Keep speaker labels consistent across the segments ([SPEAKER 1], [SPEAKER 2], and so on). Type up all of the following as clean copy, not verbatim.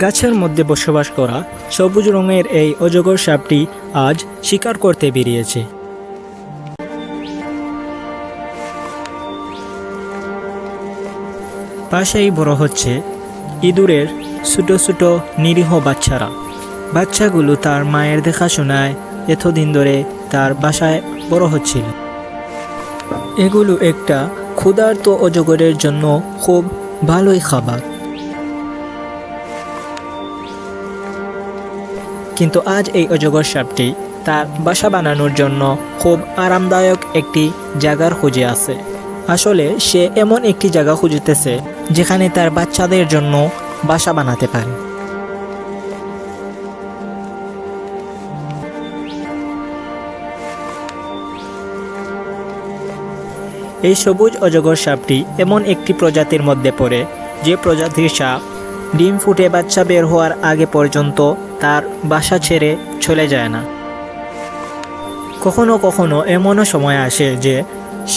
[SPEAKER 1] গাছের মধ্যে বসবাস করা সবুজ রঙের এই অজগর সাপটি আজ শিকার করতে বেরিয়েছে। পাশেই বড় হচ্ছে ইঁদুরের ছোট ছোট নিরীহ বাচ্চারা। বাচ্চাগুলো তার মায়ের দেখাশোনায় এতদিন ধরে তার বাসায় বড় হচ্ছিল। এগুলো একটা ক্ষুধার্ত অজগরের জন্য খুব ভালোই খাবার। কিন্তু আজ এই অজগর সাপটি তার বাসা বানানোর জন্য খুব আরামদায়ক একটি জায়গার খুঁজে আছে। আসলে সে এমন একটি জায়গা খুঁজতেছে যেখানে তার বাচ্চাদের জন্য বাসা বানাতে পারে। এই সবুজ অজগর সাপটি এমন একটি প্রজাতির মধ্যে পড়ে যে প্রজাতির সাপ ডিম ফুটে বাচ্চা বের হওয়ার আগে পর্যন্ত তার বাসা ছেড়ে চলে যায় না। কখনো কখনো এমনও সময় আসে যে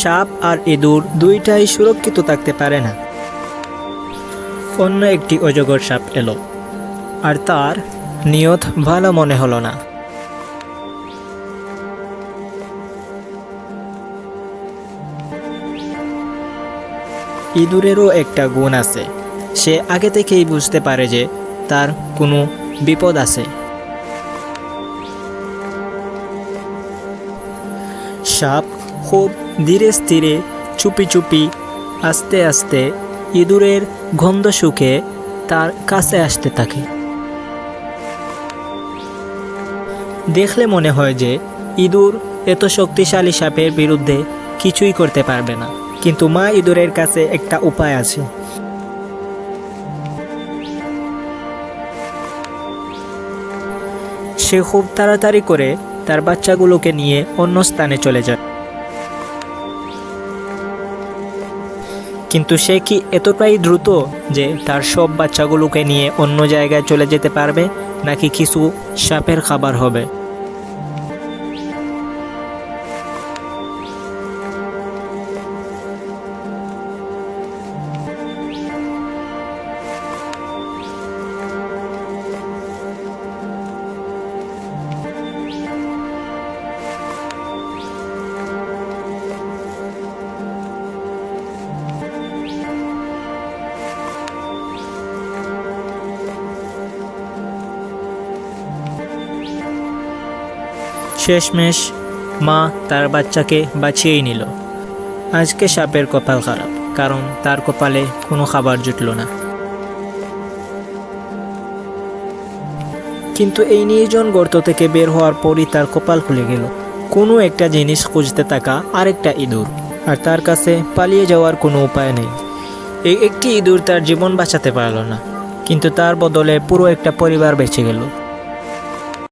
[SPEAKER 1] সাপ আর ইঁদুর দুইটাই সুরক্ষিত থাকতে পারে না। অন্য একটি অজগর সাপ এলো, আর তার নিয়ত ভালো মনে হলো না। ইঁদুরেরও একটা গুণ আছে, সে আগে থেকেই বুঝতে পারে যে তার কোনো বিপদ আছে। সাপ খুব ধীরে স্থিরে চুপি চুপি আস্তে আস্তে ইঁদুরের গন্ধ শুকে তার কাছে আসতে থাকে। দেখলে মনে হয় যে ইঁদুর এত শক্তিশালী সাপের বিরুদ্ধে কিছুই করতে পারবে না, কিন্তু মা ইঁদুরের কাছে একটা উপায় আছে। সে খুব তাড়াতাড়ি করে তার বাচ্চাগুলোকে নিয়ে অন্য স্থানে চলে যায়। কিন্তু সে কি এতটাই দ্রুত যে তার সব বাচ্চাগুলোকে নিয়ে অন্য জায়গায় চলে যেতে পারবে, নাকি কিছু সাপের খাবার হবে? শেষমেশ মা তার বাচ্চাকে বাঁচিয়েই নিল। আজকে সাপের কপাল খারাপ, কারণ তার কপালে কোনো খাবার জুটল না। কিন্তু এই নির্জন গর্ত থেকে বের হওয়ার পরই তার কপাল খুলে গেল। কোনো একটা জিনিস খুঁজতে থাকা আরেকটা ইঁদুর, আর তার কাছে পালিয়ে যাওয়ার কোনো উপায় নেই। এই একটি ইঁদুর তার জীবন বাঁচাতে পারল না, কিন্তু তার বদলে পুরো একটা পরিবার বেঁচে গেল।